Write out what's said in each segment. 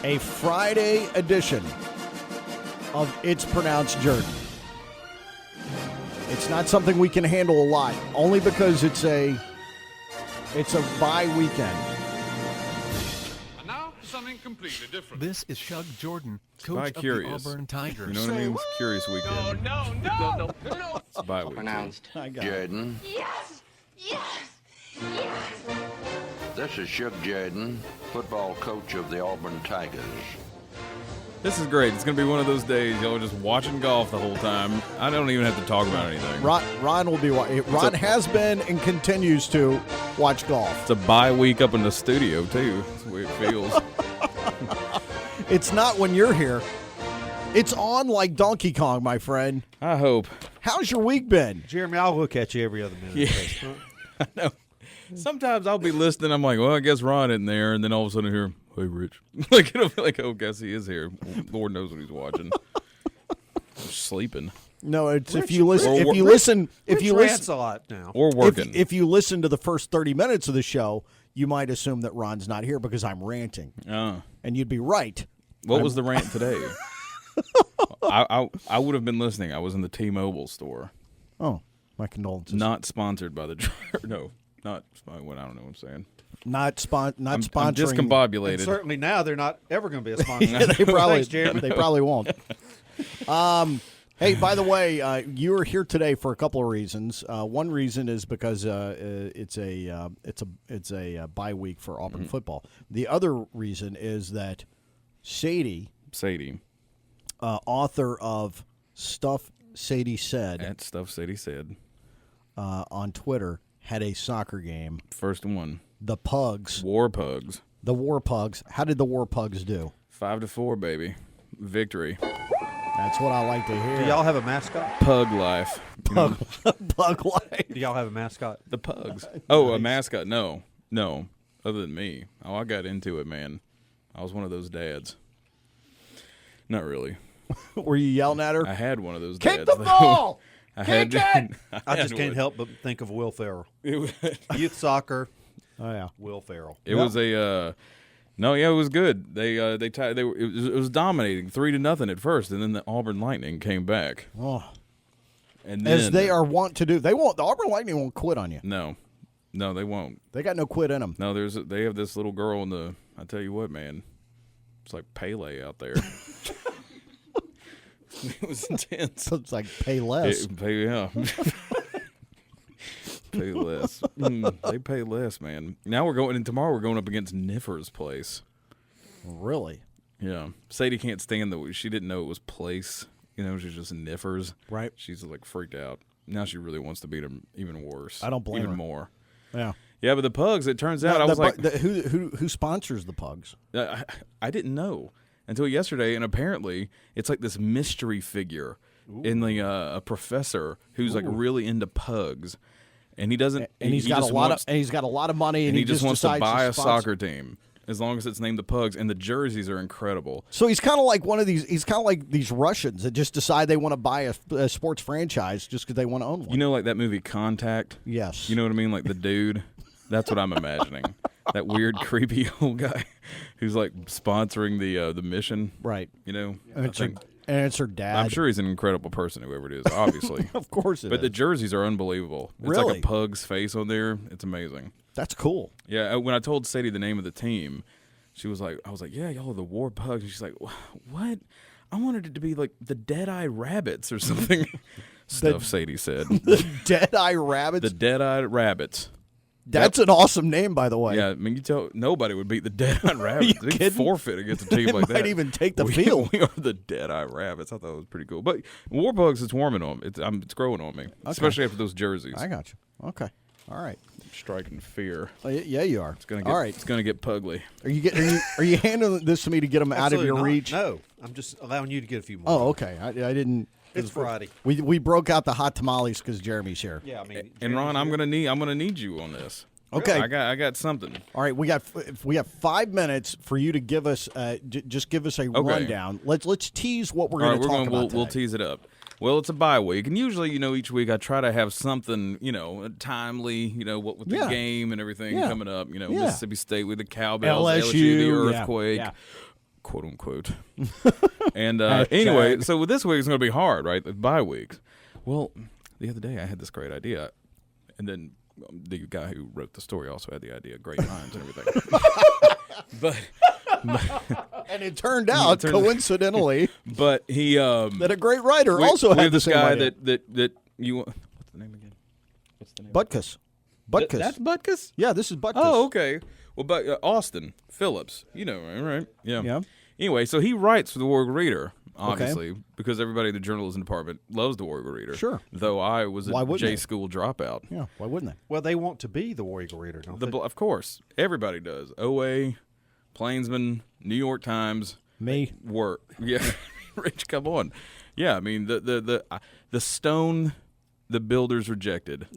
a Friday edition of It's Pronounced Jordan. It's not something we can handle a lot, only because it's a bye weekend. And now something completely different. This is Shug Jordan, coach of curious. the Auburn Tigers. You know what I mean? It's Curious Weekend. No. It's a bye week. Pronounced I got it. Jordan. Yes! This is Shug Jordan, football coach of the Auburn Tigers. This is great. It's going to be one of those days y'all are just watching golf the whole time. I don't even have to talk about anything. Ron will be. Ron has been and continues to watch golf. It's a bye week up in the studio, too. That's the way it feels. It's not when you're here. It's on like Donkey Kong, my friend. I hope. How's your week been? Jeremy, I'll look at you every other minute. Yeah. I know. Sometimes I'll be listening. I'm like, well, I guess Ron isn't there. And then all of a sudden I hear, hey, Rich. Like, it'll be like, oh, guess he is here. Lord knows what he's watching. Just sleeping. No, it's Rich- if you listen. Rich- If you Rich- listen. If Rich you rants listen. a lot now. Or working. If you listen to the first 30 minutes of the show, you might assume that Ron's not here because I'm ranting, and you'd be right. What was the rant today? I would have been listening. I was in the T-Mobile store. Oh, my condolences. Not sponsored by the no, not I don't know what I'm saying. Not sponsoring. I'm And discombobulated. certainly now they're not ever going to be a sponsor. Yeah, they probably. Thanks, Jeremy. They probably won't. Hey, by the way, you are here today for a couple of reasons. One reason is because it's a bye week for Auburn football. The other reason is that Sadie, author of Stuff Sadie Said, At Stuff Sadie Said. On Twitter, had a soccer game. First one. The Pugs, War Pugs. the War Pugs. How did the War Pugs do? 5-4, baby. Victory. That's what I like to hear. Do y'all have a mascot? Pug life. Pug life. Do y'all have a mascot? The Pugs. Oh, a mascot. No. Other than me. Oh, I got into it, man. I was one of those dads. Not really. Were you yelling at her? I had one of those Kick dads. the ball! I Kick had. it! I just can't help but think of Will Ferrell. It Youth soccer, Oh yeah. Will Ferrell. was a. No, yeah, it was good. They tied. It was dominating 3-0 at first, and then the Auburn Lightning came back. Oh. And then, As they are wont to do. They won't. The Auburn Lightning won't quit on you. No, they won't. They got no quit in them. No, they have this little girl in the. I tell you what, man, it's like Pele out there. It was intense. So it's like pay less. Yeah. Pay less. They pay less, man. Now tomorrow we're going up against Niffer's place. Really? Yeah. Sadie can't stand she didn't know it was place. You know, she's just Niffer's. Right. She's like freaked out. Now she really wants to beat him even worse. I don't blame even her. more. Yeah. Yeah, but the Pugs, it turns out, Now, I was like, who sponsors the Pugs? I didn't know until yesterday, and apparently it's like this mystery figure in the a professor who's like really into pugs, and he doesn't. And he's got a lot of money, and he just wants to decides buy a sponsor. soccer team as long as it's named the Pugs, and the jerseys are incredible. So he's kind of like one of these. He's kind of like these Russians that just decide they want to buy a sports franchise just because they want to own one. You know, like that movie Contact. Yes. You know what I mean, like the dude. That's what I'm imagining. That weird, creepy old guy who's like sponsoring the mission. Right. You know, And it's her dad. I'm sure he's an incredible person, whoever it is, obviously. Of course it But is. the jerseys are unbelievable. It's Really? like a pug's face on there. It's amazing. That's cool. Yeah, when I told Sadie the name of the team, I was like, yeah, y'all are the War Pugs. And she's like, what? I wanted it to be like the Dead-Eye Rabbits or something. Stuff Sadie said. The Dead-Eye Rabbits. The Dead-Eye Rabbits. That's an awesome name, by the way. Yeah, I mean, nobody would beat the Dead-Eye Rabbits. They kidding? forfeit against a team like that. Might even take the we, field. We are the Dead-Eye Rabbits. I thought it was pretty cool. But War Pugs, it's warming on me. It's growing on me, especially after those jerseys. I got you. Okay. All right. Striking fear. Yeah, you are. It's gonna get. All right. It's gonna get pugly. Are you handing this to me to get them out of Absolutely your not. reach? No, I'm just allowing you to get a few more. Oh, okay. I didn't. It's Friday. We broke out the hot tamales because Jeremy's here. Yeah, I mean, And Ron, I'm gonna need you on this. Okay. I got something. All right, we got 5 minutes for you to give us just give us a rundown. Let's tease what we're going to talk about. We'll tease it up. Well, it's a bye week, and usually, each week I try to have something, timely, what with the game and everything coming up. Mississippi State with the Cowbells, LSU the Earthquake. Yeah. quote unquote. And anyway, so this week is going to be hard, right? The bye weeks. Well, the other day I had this great idea, and then the guy who wrote the story also had the idea, great minds and everything. but And it turned out, coincidentally, but he that a great writer we also have had the this same guy idea. that you. What's the name again? What's the name? Butkus. Butkus. That's Butkus. Yeah, this is Butkus. Oh, okay. Well, but Austin Phillips, you know, right? Yeah. Yeah. Anyway, so he writes for the Warrior Reader, obviously, because everybody in the journalism department loves the Warrior Reader. Sure. Though I was Why a wouldn't J they? school dropout. Yeah, why wouldn't they? Well, they want to be the Warrior Reader, don't they? Of course, everybody does. OA, Plainsman, New York Times. Me. Work. Yeah. Rich, come on. Yeah, I mean the stone the builders rejected.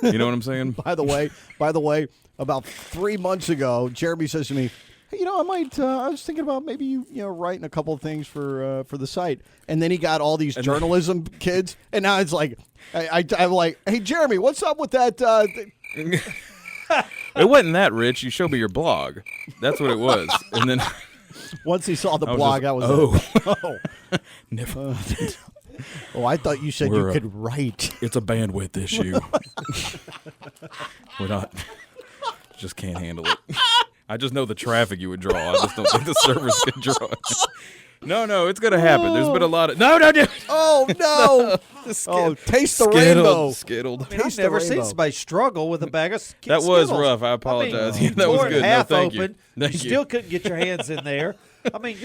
You know what I'm saying? By the way, about 3 months ago, Jeremy says to me, "Hey, I might. I was thinking about maybe you writing a couple of things for the site." And then he got all these journalism kids, and now it's like, I'm like, "Hey, Jeremy, what's up with that?" It wasn't that, Rich. You showed me your blog. That's what it was. And then Once he saw the I was blog, just, I was oh. like, Never. oh, I thought you said We're you a- could write. It's a bandwidth issue. We're not. Just can't handle it. I just know the traffic you would draw. I just don't think the servers can draw it. No, it's gonna happen. There's been a lot of no. Oh no! Oh, taste the rainbow. Skittled. I mean, I've Taste the never seen rainbow. somebody struggle with a bag of That was Skittles. rough. I apologize. I mean, Yeah, that was tore it good. No, half thank you. open. Thank you you. still couldn't get your hands in there. I mean,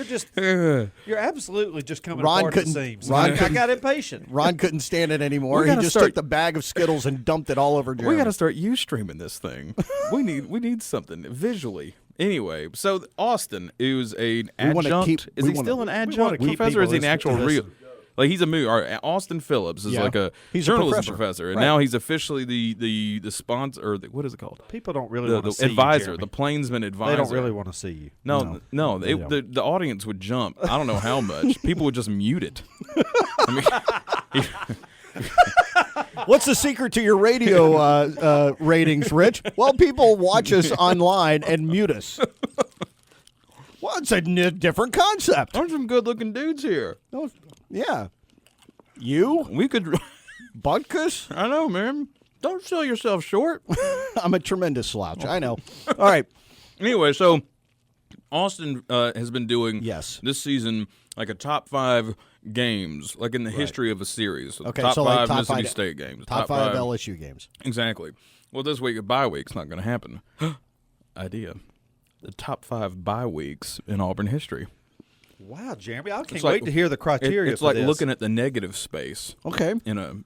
you're absolutely just coming Ron apart at the couldn't- seams. Ron I couldn't- got impatient. Ron couldn't stand it anymore. We He gotta just start- took the bag of Skittles and dumped it all over Jeremy. We got to start you streaming this thing. we need something visually. Anyway, so Austin is an We wanna adjunct. keep- Is we he wanna- still an we wanna adjunct keep professor? Or is he an people actual listening to real? Like he's Austin Phillips is Yeah. like a He's a journalism professor. and Right. now he's officially the sponsor or what is it called? People don't really The want to see advisor, you, Jeremy. the Plainsman advisor. They don't really want to see you. No, they don't. the audience would jump. I don't know how much. People would just mute it. I mean, What's the secret to your radio ratings, Rich? Well, people watch us online and mute us. Well, it's a different concept. there's some good-looking dudes here. No, yeah. You? We could. Butkus? I know, man. Don't sell yourself short. I'm a tremendous slouch. I know. All right. Anyway, so Austin has been doing Yes. this season like a top 5 games, like in the history of a series. Okay, top so 5 like top Mississippi 5 State games. Top 5 LSU games. Exactly. Well, this week, a bye week's not going to happen. Idea. The top 5 bye weeks in Auburn history. Wow, Jeremy, I can't like- wait to hear the criteria. It's for like this. looking at the negative space Okay. in a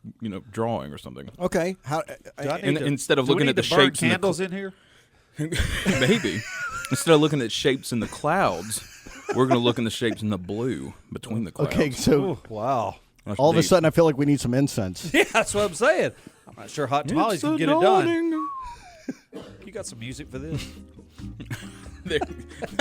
drawing or something. Okay. How? Do I need and to- instead of do we looking need at the to burn shapes in the candles in here. Maybe. Instead of looking at shapes in the clouds, we're going to look in the shapes in the blue between the clouds. Okay. So Wow. That's all of a neat. sudden, I feel like we need some incense. Yeah, that's what I'm saying. I'm not sure Hot Tamales It's can a get it done. dawning. You got some music for this?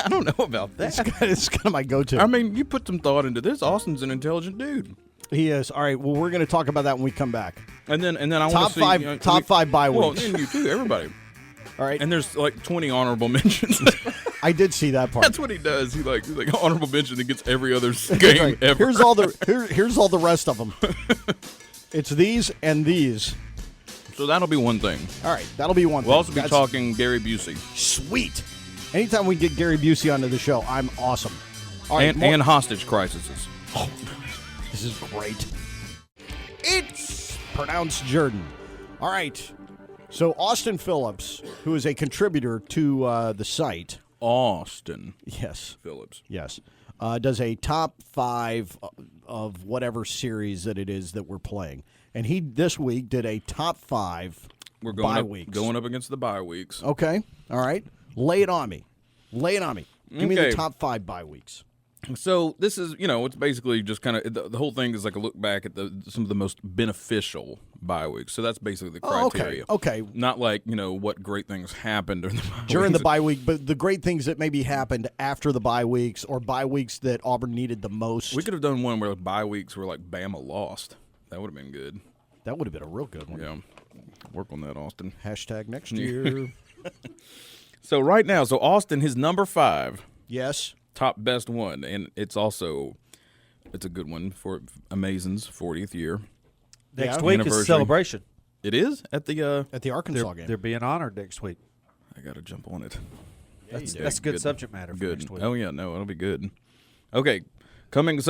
I don't know about that. It's kind of my go-to. I mean, you put some thought into this. Austin's an intelligent dude. He is. All right. Well, we're going to talk about that when we come back. And then I Top want to see five- top 5 bye Well, weeks. and you too, everybody. All right. And there's like 20 honorable mentions. I did see that part. That's what he does. He's like honorable mention and gets every other It's game like, ever. here's all the rest of them. It's these and these. So that'll be one thing. All right, that'll be one. We'll thing. also be That's talking Gary Busey sweet. Anytime we get Gary Busey onto the show, I'm awesome. All right, and hostage crises. this is great. It's pronounced Jordan. All right. So Austin Phillips, who is a contributor to the site, Austin yes, Phillips. does a top 5 of whatever series that it is that we're playing, and he this week did a top 5 We're going bye up, weeks. going up against the bye weeks. Okay. All right. Lay it on me. Give me the Okay. top 5 bye weeks. So this is, it's basically just kind of the whole thing is like a look back at some of the most beneficial bye weeks. So that's basically the Oh, criteria. okay. Not like what great things happened During the weeks. bye week, but the great things that maybe happened after the bye weeks or bye weeks that Auburn needed the most. We could have done one where bye weeks were like Bama lost. That would have been good. That would have been a real good one. Yeah, work on that, Austin. Hashtag next year. So right now, Austin, his number 5 Yes. top best one, and it's a good one for Amazing's 40th year. Next Yeah. week is Anniversary. a celebration. It is at the. At the Arkansas game. They're being honored next week. I got to jump on it. That's good subject matter for Good. next week. Oh yeah, no, it'll be good. Okay, coming in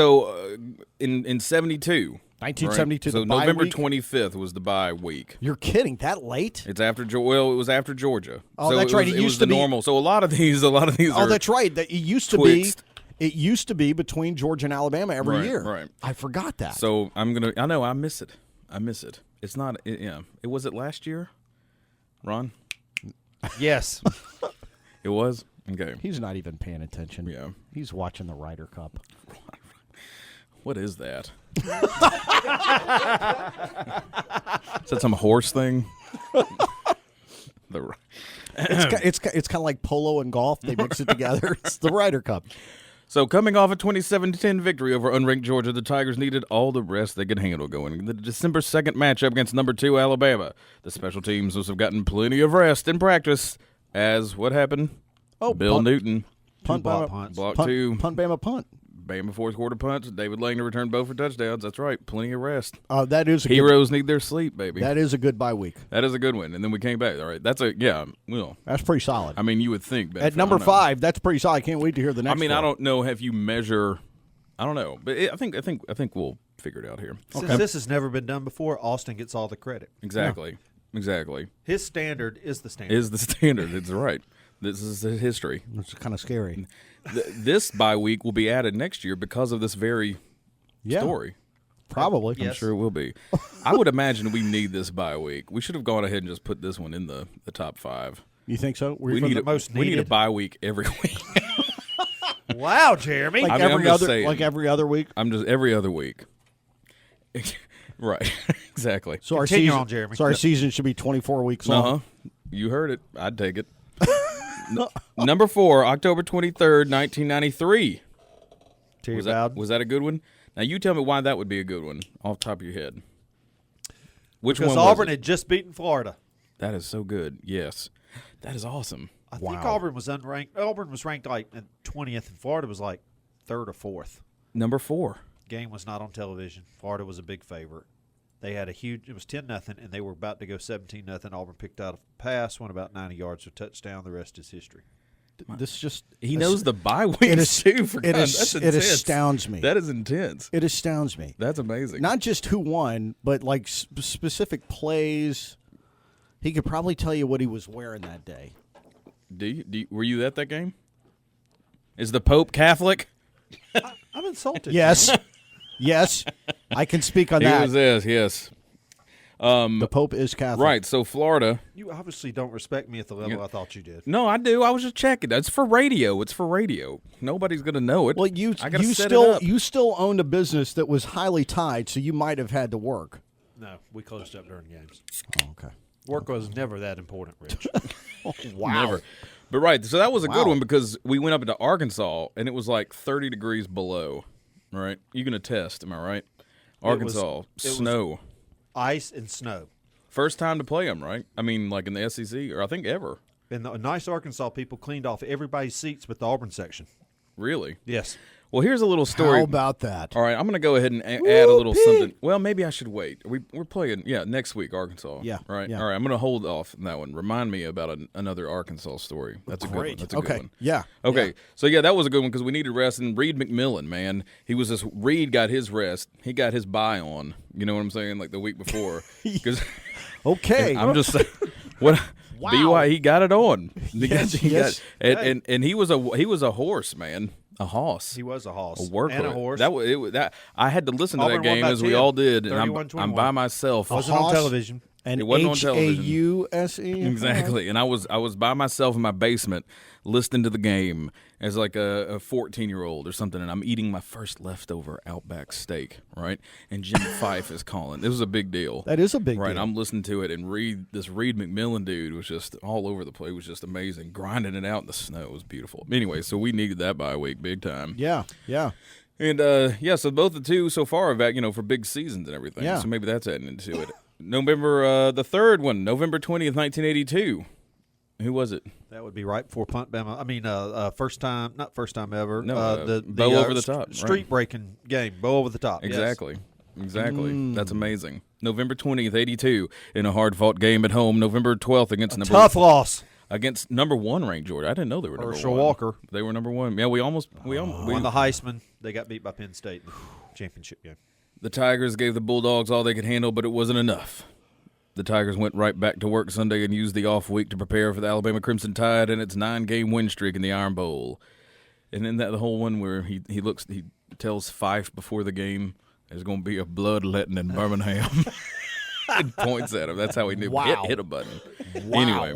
72. 1972, Right? So the bye November week? 25th was the bye week. You're kidding? That late? It's after it was after Georgia. Oh, so that's it right. Was, It it used was to the be- normal. So a lot of these Oh, are. that's right. It used to twixt. be. It used to be between Georgia and Alabama every Right, year. right. I forgot that. So I know I miss it. It's not. It was it last year, Ron. Yes. It was okay. He's not even paying attention. Yeah. He's watching the Ryder Cup. What is that? Is that some horse thing? It's kind of like polo and golf. They mix it together. It's the Ryder Cup. So coming off a 27-10 victory over unranked Georgia, the Tigers needed all the rest they could handle going into the December 2nd matchup against number 2 Alabama. The special teams must have gotten plenty of rest in practice, as what happened? Oh, Bill punt- Newton. Punt, block Bama, punts. Block punt, 2. punt, Bama, punt. Bama fourth quarter punts. David Langner returned both for touchdowns. That's right. Plenty of rest. That is a good, Heroes need their sleep, baby. that is a good bye week. That is a good one. And then we came back. All right. That's well, That's pretty solid. I mean, you would think. At number 5, that's pretty solid. I can't wait to hear the next. I mean, one. I don't know if you measure. I don't know, but I think we'll figure it out here. Since this has never been done before, Austin gets all the credit. Exactly. His standard is the standard. Is the standard. It's right. This is the history. It's kind of scary. This bye week will be added next year because of this very story. Probably. Yes. I'm sure it will be. I would imagine we need this bye week. We should have gone ahead and just put this one in the top 5. You think so? We need most we need a needed. bye week every week. Wow, Jeremy. like I mean, I'm every just other saying. like every other week. I'm just every other week. Right. Exactly. So our Continue season, on, Jeremy. So our season should be 24 weeks Uh-huh. long. You heard it. I'd take it. Number 4, October 23rd, 1993. Terry Was Bowden. that a good one? Now you tell me why that would be a good one off the top of your head. Which Because one was Auburn it? had just beaten Florida. That is so good. Yes. That is awesome. I think Auburn was unranked. Auburn was ranked like 20th, and Florida was like 3rd or 4th. Number 4. Game was not on television. Florida was a big favorite. They had it was 10-0, and they were about to go 17-0. Auburn picked out a pass, went about 90 yards for a touchdown. The rest is history. This just He knows the bye it weeks is- too. For it God, is- that's it intense. astounds me. That is intense. It astounds me. That's amazing. Not just who won, but like specific plays. He could probably tell you what he was wearing that day. Were you at that game? Is the Pope Catholic? I'm insulted. Yes, yes, I can speak on He that. was this. Yes. The Pope is Catholic. Right. So Florida. You obviously don't respect me at the level I thought you did. No, I do. I was just checking. That's for radio. It's for radio. Nobody's gonna know it. Well, you I gotta set it still up. you still owned a business that was highly tied, so you might have had to work. No, we closed up during games. Oh, okay. Work was never that important, Rich. Wow. Never. But right, so that was a good Wow. one because we went up into Arkansas and it was like 30 degrees below. Right? You can attest, am I right? Arkansas, was snow. Ice and snow. First time to play them, right? I mean, like in the SEC, or I think ever. And the nice Arkansas people cleaned off everybody's seats but the Auburn section. Really? Yes. Well, here's a little story. How about that? All right, I'm going to go ahead and add a little something. Well, maybe I should wait. We're playing, next week, Arkansas. Yeah, Right? yeah. All right, I'm going to hold off on that one. Remind me about another Arkansas story. That's a good one. Great. That's a Okay. good one. Yeah. Okay, Yeah. so that was a good one because we needed rest. And Reed McMillan, man, Reed got his rest. He got his bye on. You know what I'm saying? Like the week before. Because Okay. I'm just saying, what BYU, he got it on. Yes, He yes. and he was a horse, man, a hoss. He was a horse. A workhorse. And a horse. That I had to listen to Auburn that won game by as we 10, all did, and I'm 31-21. by myself. Wasn't on Hoss. television. And It wasn't on television. HAUSE. Exactly, and I was by myself in my basement listening to the game as like a 14-year-old or something, and I'm eating my first leftover Outback steak, right? And Jim Fife is calling. This was a big deal. That is a big right. deal. I'm listening to it, and this Reed McMillan dude was just all over the place. It was just amazing, grinding it out in the snow. It was beautiful. Anyway, so we needed that bye week big time. Yeah. Yeah. And so both the two so far have had, for big seasons and everything. Yeah. So maybe that's adding into it. November the third one, November 20th, 1982. Who was it? That would be right before punt Bama. I mean, not first time ever. No, the Bo over the top, right. street breaking game. Bo over the top. yes. Exactly. That's amazing. November 20th, 82, in a hard-fought game at home. November 12th against Tough loss. Against number 1 ranked Georgia. I didn't know they were number 1. Herschel Walker. They were number 1. Yeah, we Won the Heisman. They got beat by Penn State in the championship game. The Tigers gave the Bulldogs all they could handle, but it wasn't enough. The Tigers went right back to work Sunday and used the off week to prepare for the Alabama Crimson Tide and its 9-game win streak in the Iron Bowl. And then the whole one where he tells Fife before the game there's going to be a bloodletting in Birmingham. And points at him. That's how he knew. Wow. Hit a button. Wow. Anyway.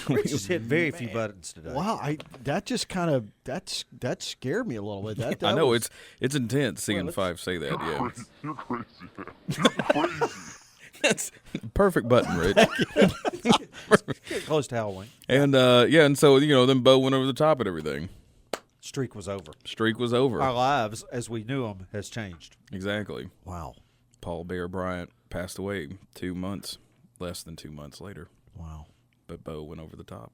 We just hit very few buttons today. Wow, that just kind of that scared me a little bit. That I know was, it's intense seeing Fife say that. Yeah, You're crazy, man. You're crazy. that's perfect button, Rich. Getting close to Halloween. And and so then Bo went over the top at everything. Streak was over. Streak was over. Our lives, as we knew them, has changed. Exactly. wow. Paul Bear Bryant passed away less than 2 months later. Wow. But Bo went over the top.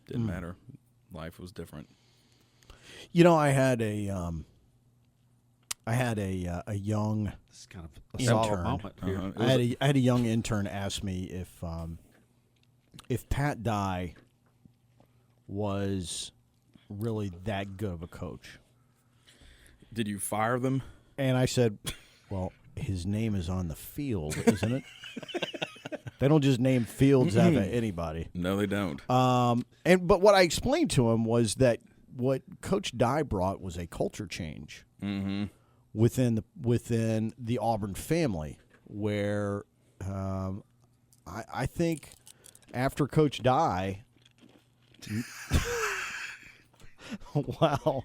Didn't matter. Life was different. I had a young This is kind of a solemn intern. moment here. I had a young intern ask me if Pat Dye was really that good of a coach. Did you fire them? And I said, well, his name is on the field, isn't it? They don't just name fields after anybody. No, they don't. But what I explained to him was that what Coach Dye brought was a culture change within the Auburn family, where I think after Coach Dye. Wow.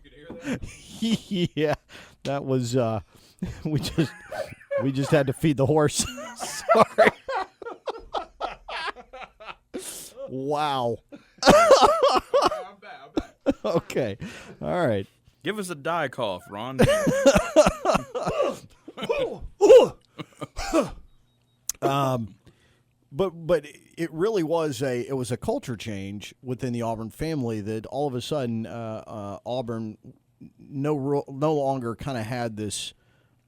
Yeah, that was we just had to feed the horse. Sorry. Wow. I'm back. Okay. All right. Give us a die cough, Ron. But it really was a culture change within the Auburn family that all of a sudden Auburn no longer kind of had this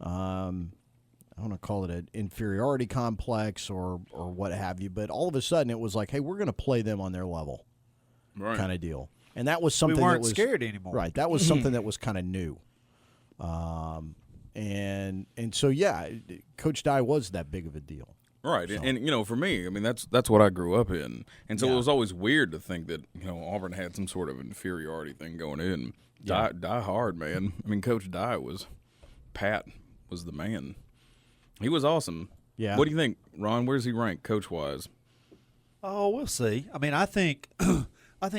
I want to call it an inferiority complex or what have you, but all of a sudden it was like, hey, we're going to play them on their level, Right. kind of deal. And that was something We weren't that was scared anymore. Right, that was something that was kind of new. And so yeah, Coach Dye was that big of a deal. Right, and for me, I mean that's what I grew up in, and so Yeah. it was always weird to think that Auburn had some sort of inferiority thing going in. Die hard, man. I mean, Coach Pat was the man. He was awesome. Yeah. What do you think, Ron? Where's he rank coach wise? Oh, we'll see. I mean, I think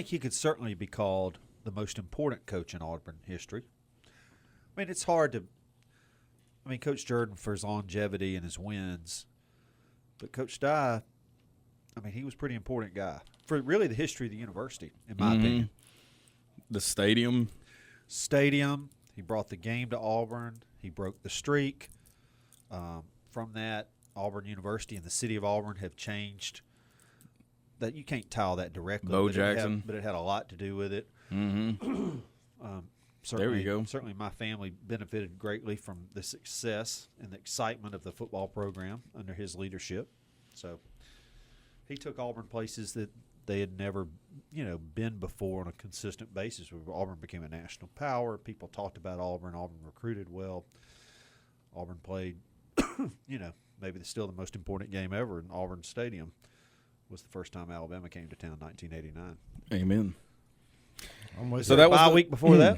he could certainly be called the most important coach in Auburn history. I mean, it's hard to. I mean, Coach Jordan for his longevity and his wins, but Coach Dye, I mean, he was a pretty important guy for really the history of the university, in my opinion. The stadium. He brought the game to Auburn. He broke the streak. From that, Auburn University and the city of Auburn have changed. That you can't tie that directly. Bo but Jackson. but it had a lot to do with it. Mm-hmm. Certainly, There you go. Certainly, my family benefited greatly from the success and the excitement of the football program under his leadership. So he took Auburn places that they had never, been before on a consistent basis. Auburn became a national power. People talked about Auburn. Auburn recruited well. Auburn played, maybe still the most important game ever in Auburn Stadium. Was the first time Alabama came to town, 1989. Amen. So that was bye the- week before that.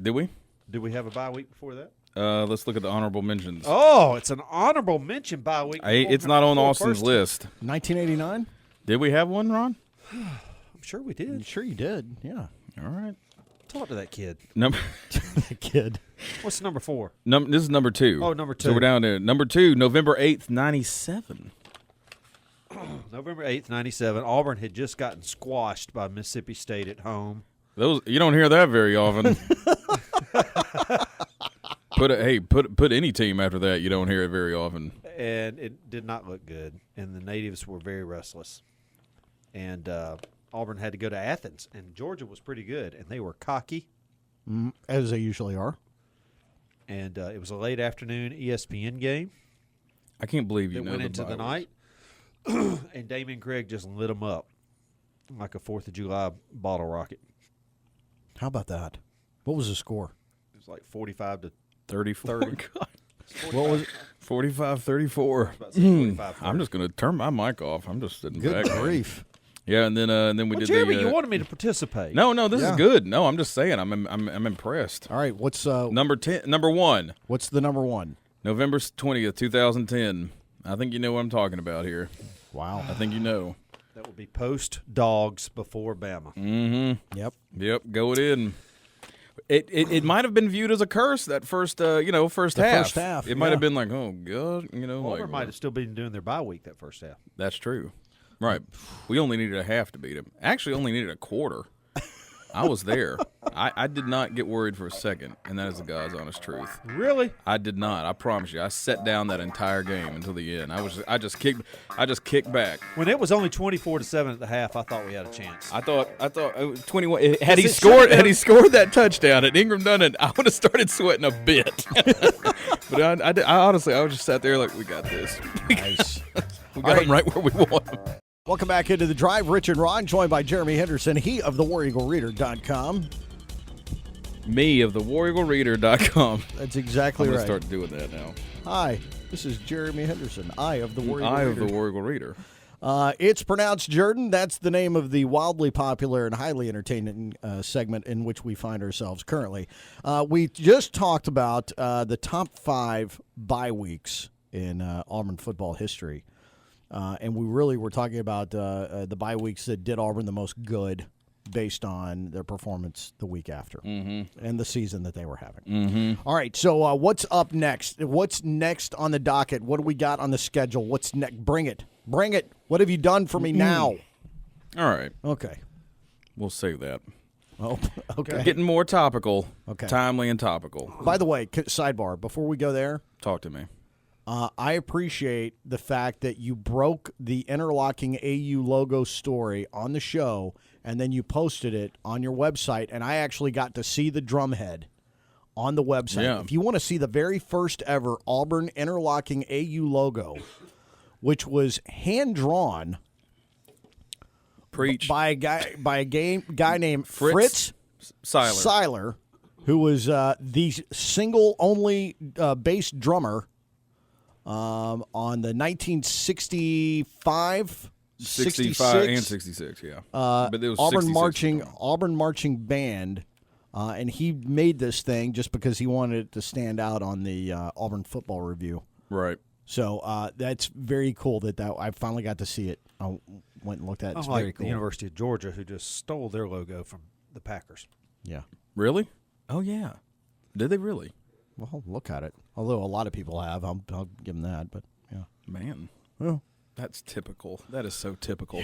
Did we? Did we have a bye week before that? Let's look at the honorable mentions. Oh, it's an honorable mention bye week. It's not on Austin's list. 1989? Did we have one, Ron? I'm sure we did. Sure you did. Yeah. All right. Talk to that kid. Number. The kid. What's number 4? This is number 2. Oh, number So 2. we're down there. Number 2, November 8th, 97. November 8th, 97. Auburn had just gotten squashed by Mississippi State at home. You don't hear that very often. Put any team after that. You don't hear it very often. And it did not look good. And the natives were very restless. And Auburn had to go to Athens, and Georgia was pretty good, and they were cocky. As they usually are. And it was a late afternoon ESPN game. I can't believe you That know went the into the Bibles. night, and Damon Craig just lit them up like a 4th of July bottle rocket. How about that? What was the score? It was like 45 to 34. 30. God. What was it? 45-34. about to say 45, I'm just going to turn my mic off. I'm just sitting Good back. grief. Yeah, and then we Well, did Jeremy, the. you wanted me to participate. No, this Yeah. is good. No, I'm just saying. I'm impressed. All right, what's Number 1, what's the number one? November 20th, 2010. I think you know what I'm talking about here. Wow. I think you know. That would be post Dogs before Bama. Yep. Yep, go it in. It might have been viewed as a curse that first half. first half, It might yeah. have been like, oh god, Auburn like might have still been doing their bye week that first half. that's true. Right. We only needed a half to beat him. Actually, only needed a quarter. I was there. I did not get worried for a second, and that is the God's honest truth. Really? I did not. I promise you. I sat down that entire game until the end. I just kicked back. When it was only 24-7 at the half, I thought we had a chance. I thought 21. Had he it scored, should've had he scored that touchdown at Ingram Dunn, I would have started sweating a bit. But I honestly, I was just sat there like, we got this. Nice. We got him right where we want him. Welcome back into the Drive. Rich and Ron, joined by Jeremy Henderson, he of the WarEagleReader.com. Me of the WarEagleReader.com. That's exactly I'm right. going to start doing that now. Hi, this is Jeremy Henderson, I of the War Eagle I of the Reader. War Eagle Reader. It's pronounced Jordan. That's the name of the wildly popular and highly entertaining segment in which we find ourselves currently. We just talked about the top 5 bye weeks in Auburn football history. And we really were talking about the bye weeks that did Auburn the most good based on their performance the week after and the season that they were having. All right, so what's up next? What's next on the docket? What do we got on the schedule? What's next? Bring it. Bring it. What have you done for me now? All right. Okay. We'll save that. Oh, okay. Getting more topical. Okay. Timely and topical. By the way, sidebar, before we go there, Talk to me. I appreciate the fact that you broke the interlocking AU logo story on the show, and then you posted it on your website, and I actually got to see the drumhead on the website. Yeah. If you want to see the very first ever Auburn interlocking AU logo, which was hand-drawn Preach. by a guy named Fritz Siler. Seiler, who was the single-only bass drummer on the 1965, 65 and 66, yeah. But it was Auburn 66 marching band, and he made this thing just because he wanted it to stand out on the Auburn Football Review. Right. So that's very cool that I finally got to see it. I went and looked at it. It's Unlike very cool. the University of Georgia, who just stole their logo from the Packers. Yeah. Really? Oh, yeah. Did they really? Well, look at it. Although a lot of people have, I'll give them that. But yeah, Man. well, That's typical. That is so typical.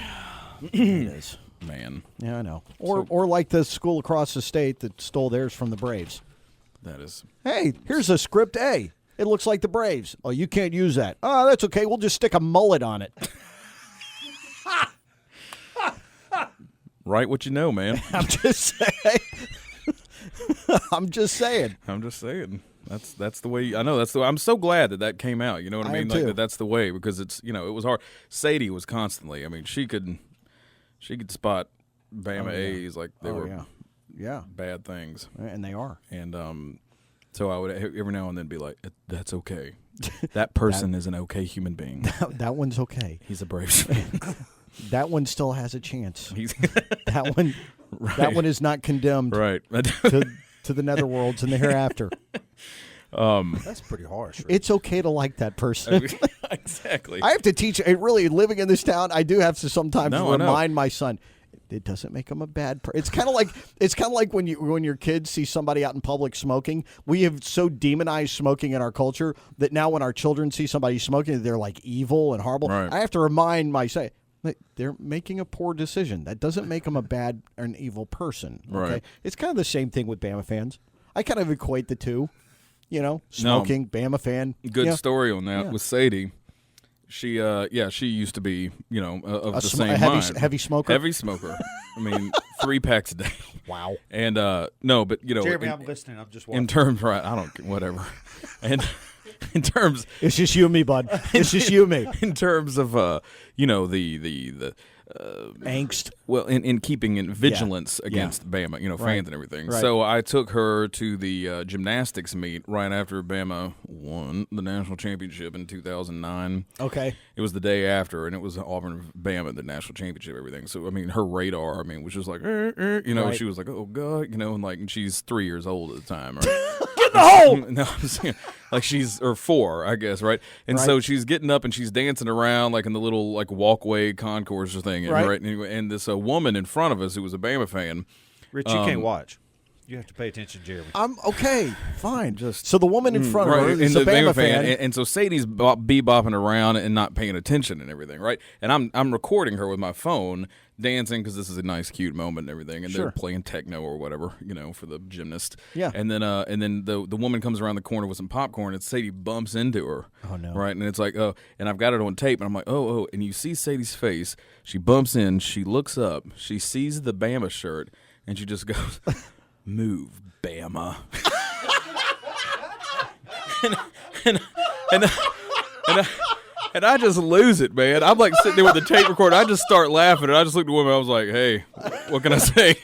it is. Man. Yeah, I know. Or like the school across the state that stole theirs from the Braves. That is. Hey, here's a script A. It looks like the Braves. Oh, you can't use that. Oh, that's okay. We'll just stick a mullet on it. Write what you know, man. I'm just saying. I'm just saying. I'm just saying. That's the way. I know that's the. I'm so glad that came out. You know what I I mean? am too. That's the way because it's it was hard. Sadie was constantly. I mean, she could spot Bama A's like they were Yeah, bad things, and they are. and so I would every now and then be like, "That's okay. That person is an okay human being. That one's okay. He's a Braves fan. That one still has a chance. He's That one, right. that one is not condemned right. to the netherworlds and the hereafter. That's pretty harsh. Right? It's okay to like that person. Exactly. I have to teach. Really, living in this town, I do have to sometimes No, I know. remind my son. It doesn't make him a bad person. It's kind of like when your kids see somebody out in public smoking. We have so demonized smoking in our culture that now when our children see somebody smoking, they're like evil and horrible. Right. I have to remind myself. They're making a poor decision. That doesn't make them a bad or an evil person. Okay? Right. It's kind of the same thing with Bama fans. I kind of equate the two. Smoking, Bama fan. Good story on that Yeah. with Sadie. She used to be, of the same a mind. heavy smoker. Heavy smoker. I mean, 3 packs a day. Wow. And no, but Jeremy, I'm listening. I'm just watching. in terms, right? I don't whatever. And in terms, It's just you and me, bud. It's just you and me. in terms of the Angst. well, in keeping in vigilance against Bama, fans and everything. Right. So I took her to the gymnastics meet right after Bama won the national championship in 2009. Okay. It was the day after, and it was Auburn Bama, the national championship, everything. So I mean, her radar, was just like, Right. she was like, oh god, and she's 3 years old at the time, right? Get in the hole! No, I'm saying, like she's or 4, I guess, right? And so Right. she's getting up and she's dancing around like in the little like walkway concourse thing, Right. And this woman in front of us who was a Bama fan. Rich, you can't watch. You have to pay attention, Jeremy. I'm okay. Fine. So the woman in front of her Right, is and a the Bama fan. and so Sadie's bebopping around and not paying attention and everything, right? And I'm recording her with my phone, dancing because this is a nice, cute moment and everything. And Sure. they're playing techno or whatever, for the gymnast. Yeah. And then the woman comes around the corner with some popcorn, and Sadie bumps into her. Oh, no. Right, and it's like, oh, and I've got it on tape, and I'm like, oh, and you see Sadie's face. She bumps in, she looks up, she sees the Bama shirt, and she just goes, "Move, Bama." And I just lose it, man. I'm like sitting there with the tape recorder. I just start laughing, and I just looked at the woman. I was like, "Hey, what can I say?"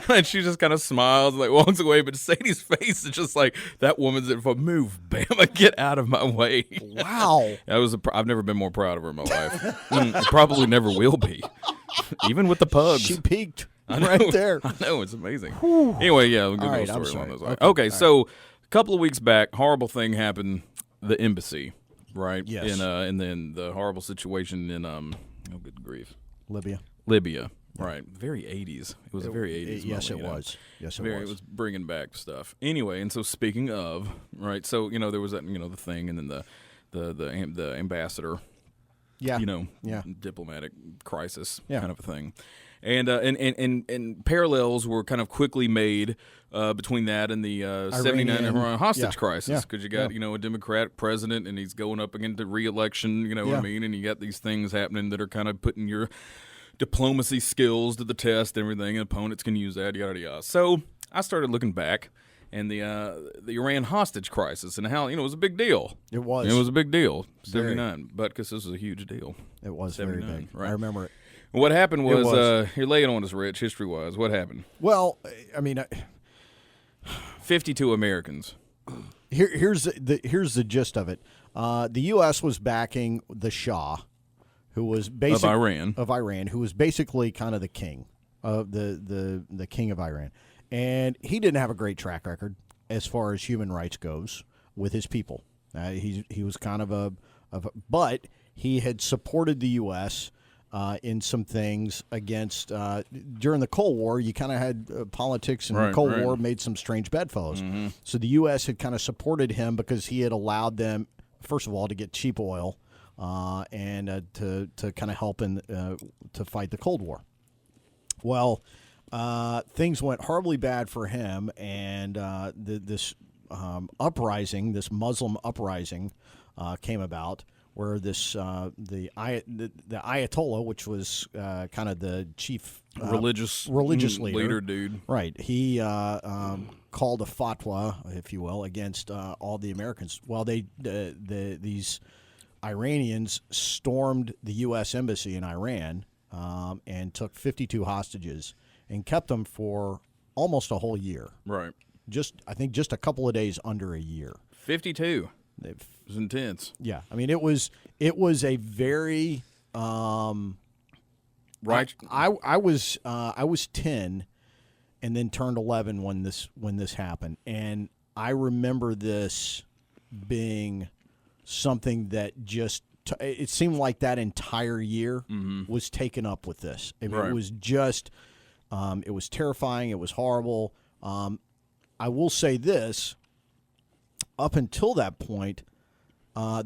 And she just kind of smiles and like walks away. But Sadie's face is just like, that woman's in for "Move, Bama, get out of my way." Wow. I've never been more proud of her in my life. I probably never will be, even with the pugs. She peaked I know, right there. I know, it's amazing. Anyway, yeah, we'll get All right, a I'm story sorry. along those lines. Okay, Okay, so a couple of weeks back, horrible thing happened. The embassy, right? Yes. And then the horrible situation in good grief, Libya, right? Very 80s. It was a very 80s. Yes, moment, it was. Yes, it Very, was. it was bringing back stuff. Anyway, and so speaking of, right? So there was that the thing, and then the ambassador. Yeah. Yeah. Diplomatic crisis Yeah. kind of a thing. And parallels were kind of quickly made between that and the 79 Iranian- hostage yeah. crisis, because you got a Democratic president and he's going up against re-election, what Yeah. I mean, and you got these things happening that are kind of putting your diplomacy skills to the test and everything, and opponents can use that, yada yada. So I started looking back. And the Iran hostage crisis and how it was a big deal. It was. It was a big deal. Very. 79, but because this was a huge deal. It was very 79, big. right. I remember it. What happened was, was. you're laying on us, Rich, history-wise. What happened? Well, I mean, 52 Americans. here's the gist of it. The U.S. was backing the Shah, who was basically Of Iran. who was basically kind of the king of the king of Iran, and he didn't have a great track record as far as human rights goes with his people. He was kind of but he had supported the U.S. In some things against during the Cold War. You kind of had politics and the Cold War made some strange bedfellows. Mm-hmm. So the U.S. had kind of supported him because he had allowed them, first of all, to get cheap oil and to kind of help to fight the Cold War. Well, things went horribly bad for him, and this uprising, this Muslim uprising, came about, where this the Ayatollah, which was kind of the chief religious leader, dude, right? He called a fatwa, if you will, against all the Americans. Well, these Iranians stormed the U.S. embassy in Iran and took 52 hostages and kept them for almost a whole year. Right. I think just a couple of days under a year. 52. It was intense. Yeah, I mean it was a very Right. I was 10 and then turned 11 when this happened, and I remember this being something that just it seemed like that entire year was taken up with this. I mean, Right. It was just it was terrifying. It was horrible. I will say this. Up until that point,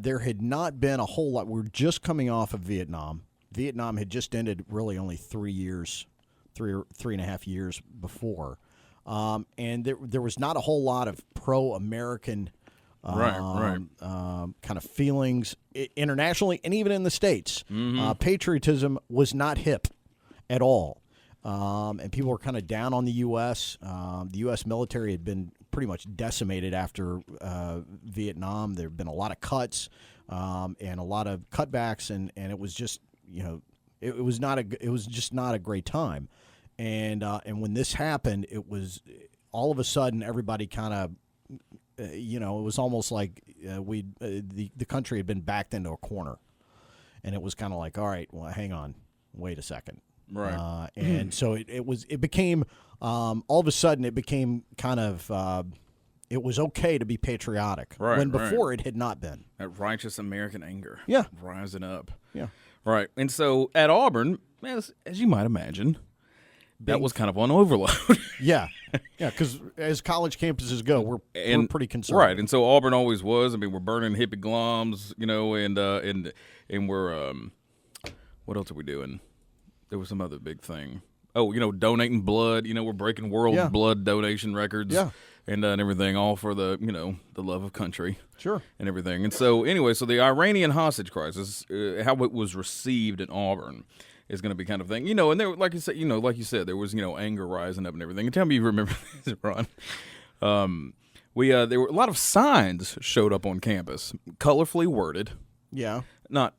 there had not been a whole lot. We're just coming off of Vietnam. Vietnam had just ended really only 3 years, 3.5 years before. And there was not a whole lot of pro-American Right. kind of feelings internationally and even in the States, patriotism was not hip at all. And people were kind of down on the U.S. The U.S. military had been pretty much decimated after Vietnam. There had been a lot of cuts and a lot of cutbacks, and it was just, it was just not a great time. And when this happened, it was all of a sudden everybody kind of, it was almost like the country had been backed into a corner, and it was kind of like, all right, well, hang on, wait a second. Right. And so it became all of a sudden it became kind of it was okay to be patriotic when before it had not been. That righteous American anger. Yeah. Rising up. Yeah. Right. And so at Auburn, as you might imagine, that was kind of on overload. Yeah. Yeah, because as college campuses go, we're pretty conservative. Right. And so Auburn always was. I mean, we're burning hippie gloms, and we're what else are we doing? There was some other big thing. Oh, donating blood. We're breaking world blood donation records. Yeah. And everything, all for the the love of country. Sure. And everything. And so anyway, so the Iranian hostage crisis, how it was received in Auburn is going to be kind of thing. And there, like you said, there was anger rising up and everything. And tell me you remember this, Ron. There were a lot of signs showed up on campus, colorfully worded. Yeah. Not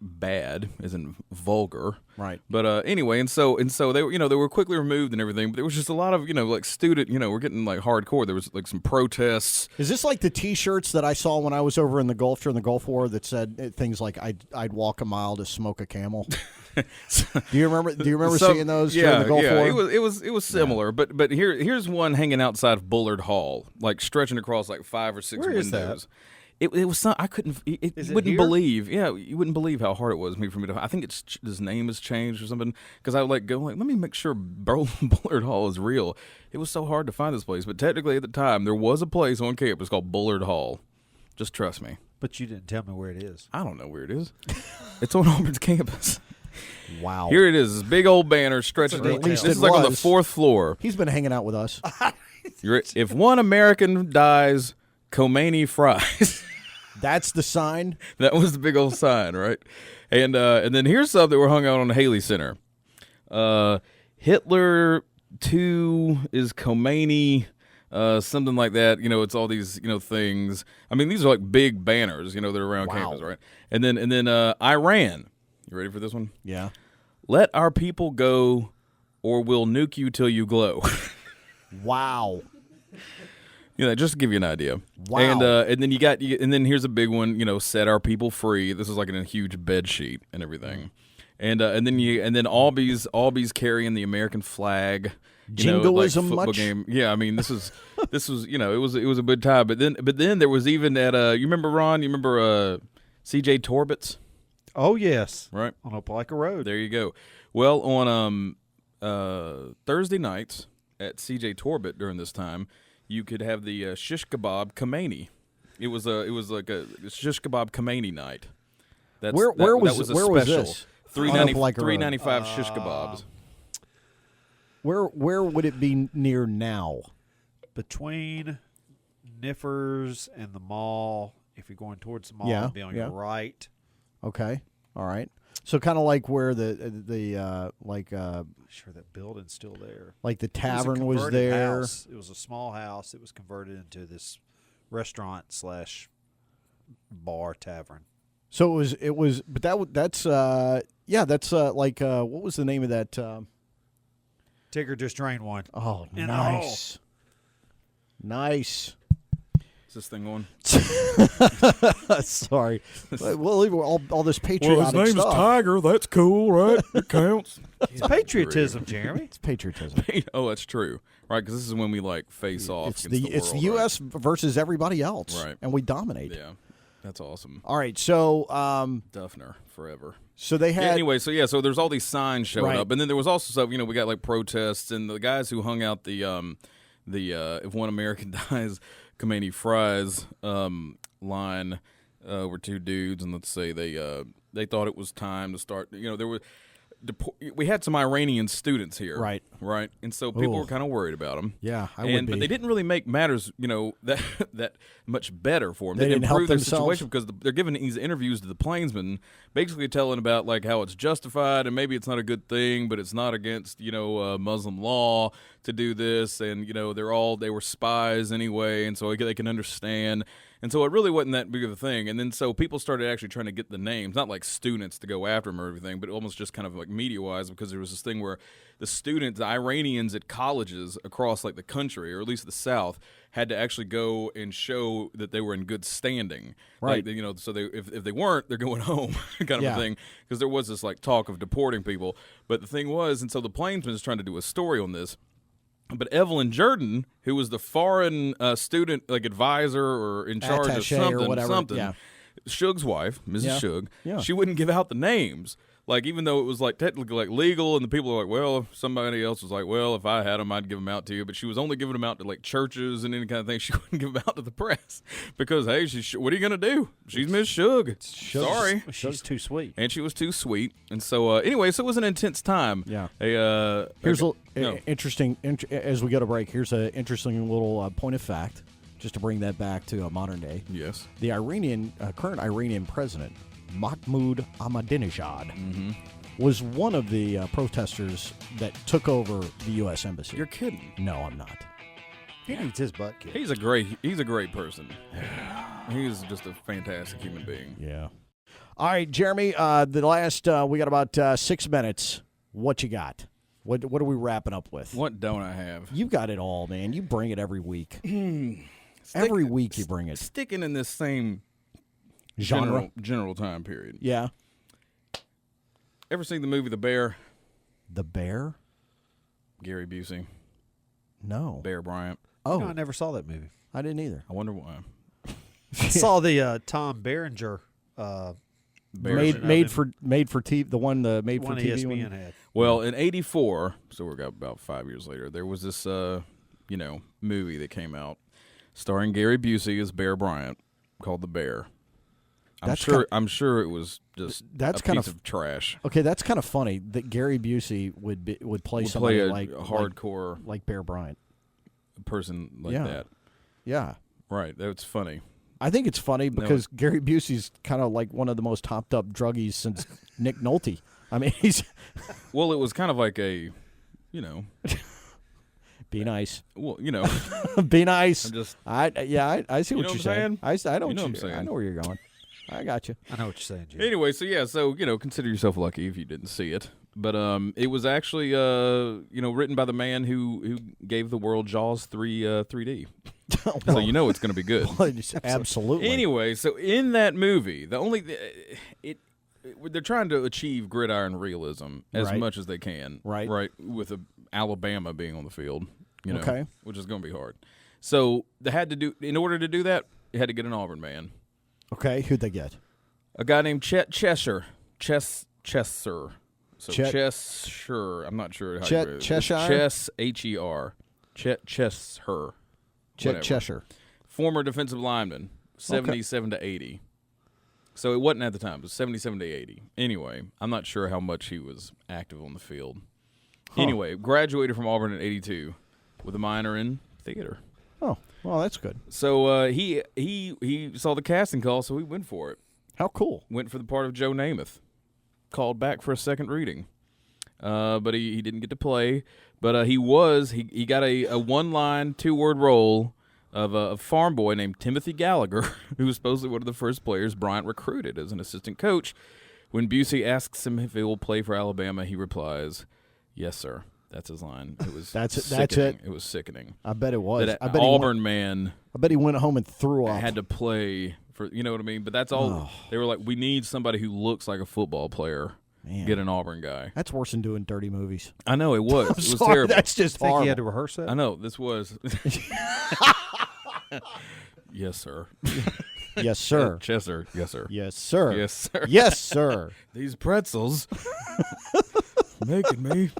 bad, as in vulgar, Right. But anyway, and so they were quickly removed and everything. But there was just a lot of like student, we're getting like hardcore. There was like some protests. Is this like the T-shirts that I saw when I was over in the Gulf during the Gulf War that said things like "I'd walk a mile to smoke a camel"? Do you remember seeing those during the Gulf War? It was similar, but here's one hanging outside of Bullard Hall, like stretching across like 5 or 6 Where windows. is that? It was some, I couldn't. You wouldn't here? believe. Yeah, you wouldn't believe how hard it was for me to. I think his name has changed or something. Because I would let me make sure Bullard Hall is real. It was so hard to find this place, but technically at the time there was a place on campus called Bullard Hall. Just trust me. But you didn't tell me where it is. I don't know where it is. It's on Auburn's campus. Wow. Here it is. This big old banner stretching. At least This it is like on the was. 4th floor. He's been hanging out with us. If one American dies, Khomeini fries. That's the sign. That was the big old sign, right? And then here's some that were hung out on the Haley Center. Hitler 2 is Khomeini, something like that. It's all these things. I mean, these are like big banners, that are around campus, right? And then Iran. You ready for this one? Yeah. Let our people go, or we'll nuke you till you glow. Wow. Just to give you an idea. Wow. And then and then here's a big one. Set our people free. This is like in a huge bed sheet and everything. And then Albies carrying the American flag. Jingoism football much? game. Yeah, I mean this was it was a good time. But then there was even at you remember Ron? You remember C.J. Torbett's? Oh yes, Right on Opelika Road. There you go. Well, on Thursday nights at C.J. Torbett during this time, you could have the shish kebab Khomeini. It was like a shish kebab Khomeini night. Where was this? $3.95 shish kebabs. Where would it be near now? Between Niffers and the mall. If you're going towards the mall, Yeah, it'd be on your right. Okay. All right. So kind of like where the Sure, that building's still there. like the It was a tavern was converted there. house. It was a small house. It was converted into this restaurant / bar tavern. So it was, but that's like what was the name of that? Tigger just drained one. Oh, And nice, nice. Is this thing on? Sorry, we'll leave all this patriotic stuff. Tiger. That's cool, right? It counts. It's patriotism, Jeremy. It's patriotism. Oh, that's true, right? Because this is when we like face off. It's against the world, U.S. versus everybody else, Right. and we dominate. Yeah, that's awesome. All right, so Duffner forever. so they Yeah, had anyway, so there's all these signs showing Right. up, and then there was also stuff. We got like protests, and the guys who hung out the if one American dies, Khomeini fries line were two dudes, and let's say they thought it was time to start. There were we had some Iranian students here, Right. and so people Ooh. were kind of worried about them. Yeah, I would be. But they didn't really make matters, that much better for them. They didn't help improve their themselves? situation because they're giving these interviews to the plainsmen, basically telling about like how it's justified and maybe it's not a good thing, but it's not against Muslim law to do this, and they were spies anyway, and so they can understand. And so it really wasn't that big of a thing. And then so people started actually trying to get the names, not like students to go after them or everything, but almost just kind of like media-wise, because there was this thing where the students, the Iranians at colleges across like the country, or at least the South, had to actually go and show that they were in good standing. Right. Like, so if they weren't, they're going home kind of Yeah. a thing, because there was this like talk of deporting people. But the thing was, and so the plainsman is trying to do a story on this. But Evelyn Jordan, who was the foreign student like advisor or in charge Attaché of or something, whatever, yeah. Shug's wife, Mrs. Yeah. Shug, Yeah. she wouldn't give out the names. Like, even though it was like technically like legal, and the people were like, well, if somebody else was like, well, if I had them, I'd give them out to you. But she was only giving them out to like churches and any kind of thing. She wouldn't give them out to the press because, hey, what are you gonna do? She's Miss Shug. Sorry, She's too sweet. and she was too sweet. And so anyway, so it was an intense time. Yeah. Here's Interesting. As we go to break, here's an interesting little point of fact, just to bring that back to modern day. Yes. The current Iranian president, Mahmoud Ahmadinejad, Mm-hmm. was one of the protesters that took over the U.S. Embassy. You're kidding. No, I'm not. He needs his butt kicked. He's a great person. He's just a fantastic human being. Yeah. All right, Jeremy, the last, we got about 6 minutes. What you got? What are we wrapping up with? What don't I have? You got it all, man. You bring it every week. Every week you bring it. Sticking in this same Genre? general time period. Yeah. Ever seen the movie The Bear? The Bear? Gary Busey, No. Bear Bryant. Oh, No, I never saw that movie. I didn't either. I wonder why. I saw the Tom Berenger Bear Made for TV, the one the made for one TV ESPN one. had. Well, in '84, so we're about 5 years later, there was this movie that came out starring Gary Busey as Bear Bryant called The Bear. I'm sure it was just That's a kind piece of- of trash. Okay, that's kind of funny that Gary Busey would play Would play somebody a like hardcore like Bear Bryant. person like Yeah. that. Yeah. Right, that's funny. I think it's funny because Gary Busey's kind of like one of the most topped up druggies since Nick Nolte. I mean, he's Well, it was kind of like a, be nice. well, Be nice. I'm just, I see You what know you're what I'm saying. I know You what know what I'm I saying. know where you're going. I got you. I know what you're saying, Jim. anyway, so consider yourself lucky if you didn't see it. But it was actually written by the man who gave the world Jaws 3D. So you know it's going to be good. Absolutely. Anyway, so in that movie, they're trying to achieve gridiron realism as Right. much as they can. Right. With Alabama being on the field, Okay. which is going to be hard. So they had to do, in order to do that, they had to get an Auburn man, Okay, who'd they get? a guy named Cheshire. So Chet- Cheshire. I'm not sure how Chet- you Cheshire? Chess Her. Cheshire. Whatever. Cheshire. Former defensive lineman, 77 to 80. So it wasn't at the time. It was 77 to 80. Anyway, I'm not sure how much he was active on the field. Anyway, graduated from Auburn in 82 with a minor in theater. Oh, well, that's good. So he saw the casting call, so he went for it. How cool. Went for the part of Joe Namath. Called back for a second reading. But he didn't get to play. But he got a one-line, two-word role of a farm boy named Timothy Gallagher, who was supposedly one of the first players Bryant recruited as an assistant coach. When Busey asks him if he will play for Alabama, he replies, "Yes, sir." That's his line. It was That's it. sickening. It was sickening. I bet it was. That I bet Auburn man I bet he went home and threw up. had to play for, you know what I mean? But that's all. Oh. They were like, we need somebody who looks like a football player. Man. Get an Auburn guy. That's worse than doing dirty movies. I know it was. It was Sorry, terrible. that's just Think horrible. he had to rehearse that? I know this was. Yes, sir. Yes, sir. Chesser. Yes, sir. Yes, sir. Yes, sir. Yes, sir. These pretzels making me.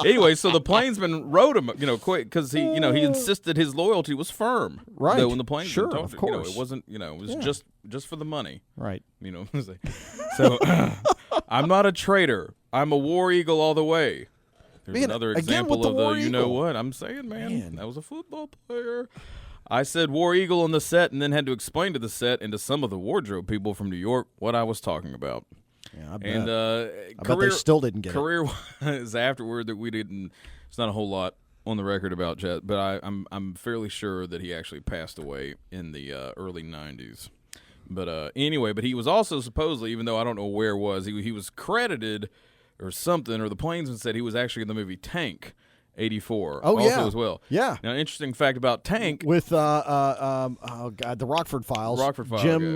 Anyway, so the plainsman wrote him, quick because he insisted his loyalty was firm. Right. Though when the plainsman Sure, talked, of course. it wasn't. It was just for the money. Right. So I'm not a traitor, I'm a War Eagle all the way. There's Man, another again example with the of the War you know Eagle. what I'm saying, man. That was a football player. I said War Eagle on the set, and then had to explain to the set and to some of the wardrobe people from New York what I was talking about. Yeah, I bet. And I bet they still didn't get it. Career-wise, afterward, that we didn't. It's not a whole lot on the record about Jet, but I'm fairly sure that he actually passed away in the early '90s. But anyway, but he was also supposedly, even though I don't know where it was, he was credited or something, or the Plainsman said he was actually in the movie Tank '84. Oh, also yeah. as well. Yeah. Now, interesting fact about Tank With oh god, the Rockford Files. Jim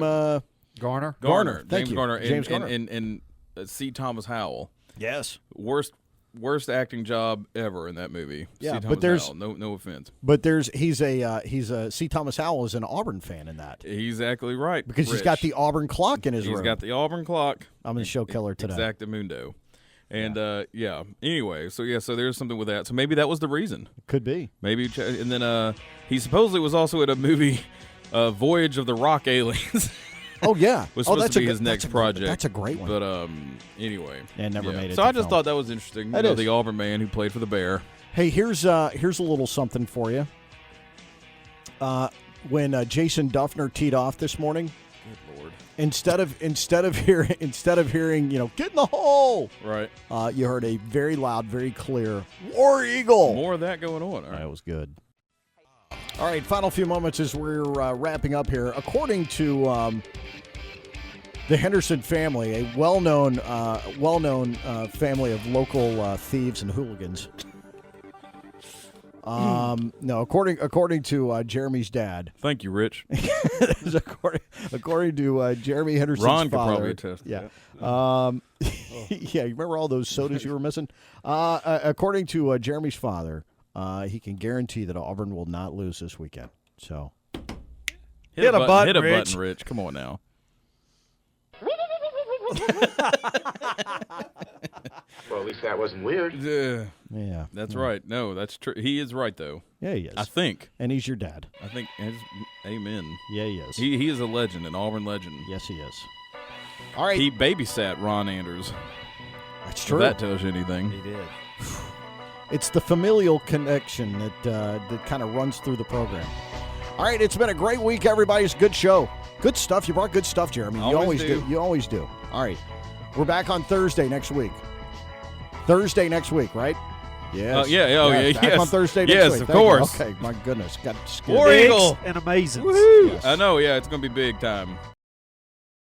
Garner. Garner. Thank James you. Garner, James Garner. and C. Thomas Howell. Yes. Worst acting job ever in that movie. Yeah, C. Thomas but there's- Howell. No offense. But he's a C. Thomas Howell is an Auburn fan in that He's exactly right. because he's Rich. got the Auburn clock in his He's room. got the Auburn clock. I'm in show killer today. Exactamundo. And yeah. Anyway, so there's something with that. So maybe that was the reason. Could be. Maybe, and then he supposedly was also in a movie, Voyage of the Rock Aliens. Oh yeah. was oh, supposed that's to be a, his next that's a, project. That's a great one. But anyway, And never made it So to I just film. thought that was interesting. That is. The Auburn man who played for the Bear. Hey, here's a little something for you. When Jason Duffner teed off this morning, Good Lord. instead of hearing get in the hole, Right. you heard a very loud, very clear War Eagle. More of that going on. All right. That was good. All right, final few moments as we're wrapping up here. According to the Henderson family, a well-known family of local thieves and hooligans. No, according to Jeremy's dad. Thank you, Rich. according to Jeremy Henderson's Ron could father. probably attest to Yeah. that. Yeah, you remember all those sodas you were missing? According to Jeremy's father, he can guarantee that Auburn will not lose this weekend. So Hit a button, button, Rich. Come on now. Well, at least that wasn't weird. yeah, That's right. No, that's true. He is right, though. yeah, he is. I think. And he's your dad. Amen. Yeah, he is. He is a legend, an Auburn legend. Yes, he is. All right, He babysat Ron Anders. that's If true. that tells you anything. He did. It's the familial connection that kind of runs through the program. All right, it's been a great week, everybody. It's a good show. Good stuff. You brought good stuff, Jeremy. You Always always do. You always do. All right. We're back on Thursday next week. Thursday next week, right? Yes. Yeah. Oh, yeah. Back Yes. on Thursday next Yes, week. of Thank you. course. Okay, my goodness. Got scared. War Eagle. Bigs and amazing. Yes. I know. Yeah, it's going to be big time.